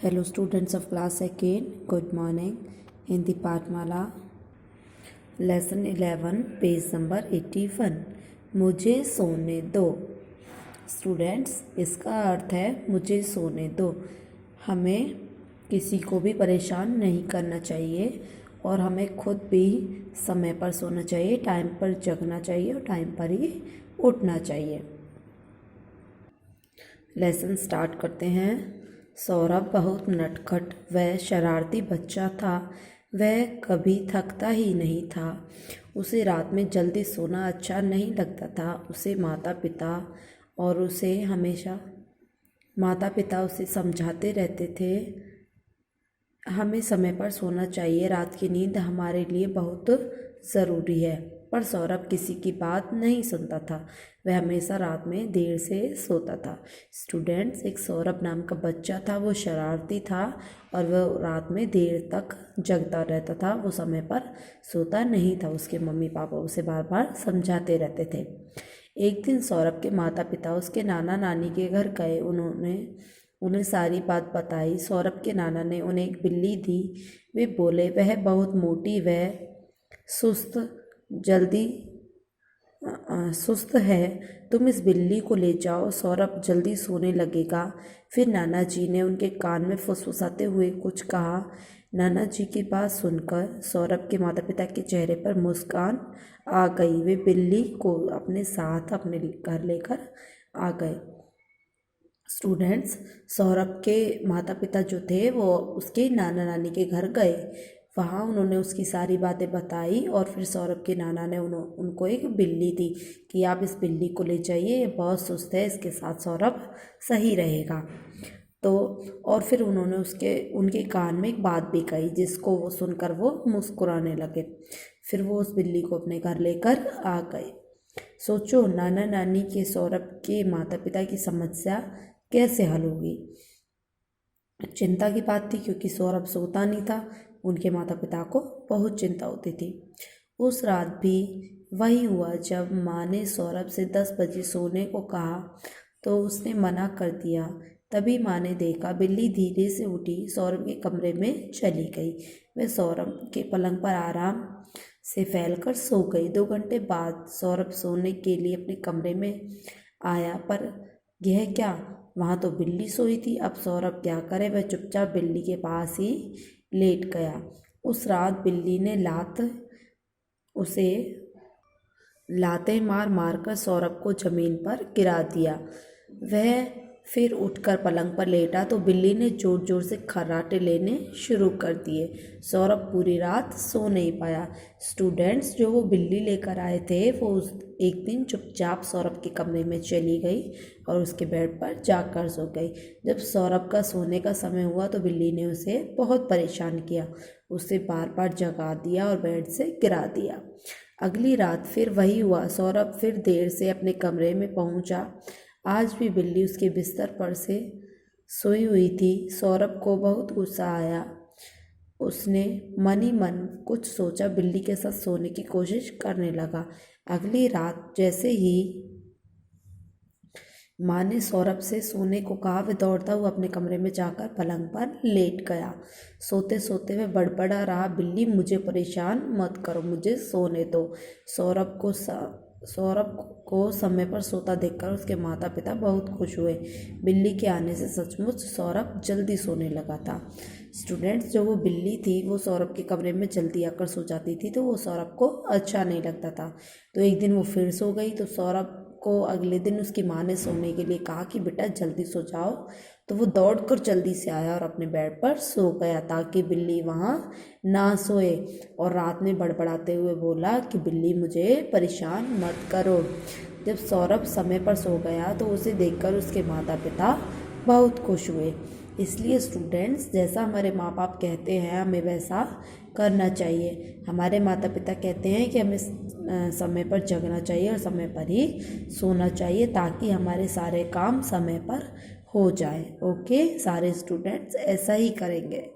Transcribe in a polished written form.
Hello students of class 2nd, good morning. In the Patmala, lesson 11, page number 81. मुझे सोने दो. Students, इसका अर्थ है मुझे सोने दो. हमें किसी को भी परेशान नहीं करना चाहिए और हमें खुद भी समय पर सोना चाहिए, टाइम पर जगना चाहिए और टाइम पर ही उठना चाहिए. लेसन स्टार्ट करते हैं. सौरभ बहुत नटखट व शरारती बच्चा था. वह कभी थकता ही नहीं था. उसे रात में जल्दी सोना अच्छा नहीं लगता था. माता पिता उसे समझाते रहते थे, हमें समय पर सोना चाहिए, रात की नींद हमारे लिए बहुत ज़रूरी है. पर सौरभ किसी की बात नहीं सुनता था. वह हमेशा रात में देर से सोता था. स्टूडेंट्स, एक सौरभ नाम का बच्चा था. वो शरारती था और वह रात में देर तक जगता रहता था. वो समय पर सोता नहीं था. उसके मम्मी पापा उसे बार बार समझाते रहते थे. एक दिन सौरभ के माता पिता उसके नाना नानी के घर गए. उन्हें सारी बात बताई. सौरभ के नाना ने उन्हें एक बिल्ली दी. वे बोले, वह बहुत मोटी व सुस्त है, तुम इस बिल्ली को ले जाओ, सौरभ जल्दी सोने लगेगा. फिर नाना जी ने उनके कान में फुसफुसाते हुए कुछ कहा. नाना जी की बात सुनकर सौरभ के माता पिता के चेहरे पर मुस्कान आ गई. वे बिल्ली को अपने साथ अपने घर लेकर आ गए. स्टूडेंट्स, सौरभ के माता पिता जो थे वो उसके नाना नानी के घर गए. वहाँ उन्होंने उसकी सारी बातें बताई और फिर सौरभ के नाना ने उनको एक बिल्ली दी कि आप इस बिल्ली को ले जाइए, ये बहुत सुस्त है, इसके साथ सौरभ सही रहेगा. तो और फिर उन्होंने उनके कान में एक बात भी कही जिसको वो सुनकर वो मुस्कुराने लगे. फिर वो उस बिल्ली को अपने घर लेकर आ गए. सोचो, नाना नानी के सौरभ के माता पिता की समस्या कैसे हल होगी. चिंता की बात थी क्योंकि सौरभ सोता नहीं था. उनके माता पिता को बहुत चिंता होती थी. उस रात भी वही हुआ. जब माँ ने सौरभ से 10 बजे सोने को कहा तो उसने मना कर दिया. तभी माँ ने देखा बिल्ली धीरे से उठी, सौरभ के कमरे में चली गई. वह सौरभ के पलंग पर आराम से फैलकर सो गई. 2 घंटे बाद सौरभ सोने के लिए अपने कमरे में आया, पर यह क्या, वहाँ तो बिल्ली सोई थी. अब सौरभ क्या करे. वह चुपचाप बिल्ली के पास ही लेट गया. उस रात बिल्ली ने लातें मार मार कर सौरभ को जमीन पर गिरा दिया. वह फिर उठकर पलंग पर लेटा तो बिल्ली ने जोर जोर से खर्राटे लेने शुरू कर दिए. सौरभ पूरी रात सो नहीं पाया. स्टूडेंट्स, जो वो बिल्ली लेकर आए थे वो एक दिन चुपचाप सौरभ के कमरे में चली गई और उसके बेड पर जाकर सो गई. जब सौरभ का सोने का समय हुआ तो बिल्ली ने उसे बहुत परेशान किया. उसे बार बार जगा दिया और बेड से गिरा दिया. अगली रात फिर वही हुआ. सौरभ फिर देर से अपने कमरे में पहुंचा. आज भी बिल्ली उसके बिस्तर पर से सोई हुई थी. सौरभ को बहुत गुस्सा आया. उसने मन ही मन कुछ सोचा, बिल्ली के साथ सोने की कोशिश करने लगा. अगली रात जैसे ही माँ ने सौरभ से सोने को कहा, वह दौड़ता हुआ अपने कमरे में जाकर पलंग पर लेट गया. सोते सोते वह बड़बड़ा रहा, बिल्ली मुझे परेशान मत करो, मुझे सोने दो. सौरभ को समय पर सोता देखकर उसके माता पिता बहुत खुश हुए. बिल्ली के आने से सचमुच सौरभ जल्दी सोने लगा था. स्टूडेंट्स, जो वो बिल्ली थी वो सौरभ के कमरे में जल्दी आकर सो जाती थी तो वो सौरभ को अच्छा नहीं लगता था. तो एक दिन वो फिर सो गई तो सौरभ को अगले दिन उसकी माँ ने सोने के लिए कहा कि बेटा जल्दी सो जाओ. तो वो दौड़कर जल्दी से आया और अपने बेड पर सो गया ताकि बिल्ली वहाँ ना सोए. और रात में बड़बड़ाते हुए बोला कि बिल्ली मुझे परेशान मत करो. जब सौरभ समय पर सो गया तो उसे देखकर उसके माता पिता बहुत खुश हुए. इसलिए स्टूडेंट्स, जैसा हमारे माँ बाप कहते हैं हमें वैसा करना चाहिए. हमारे माता पिता कहते हैं कि हमें समय पर जगना चाहिए और समय पर ही सोना चाहिए ताकि हमारे सारे काम समय पर हो जाए. ओके, सारे स्टूडेंट्स ऐसा ही करेंगे.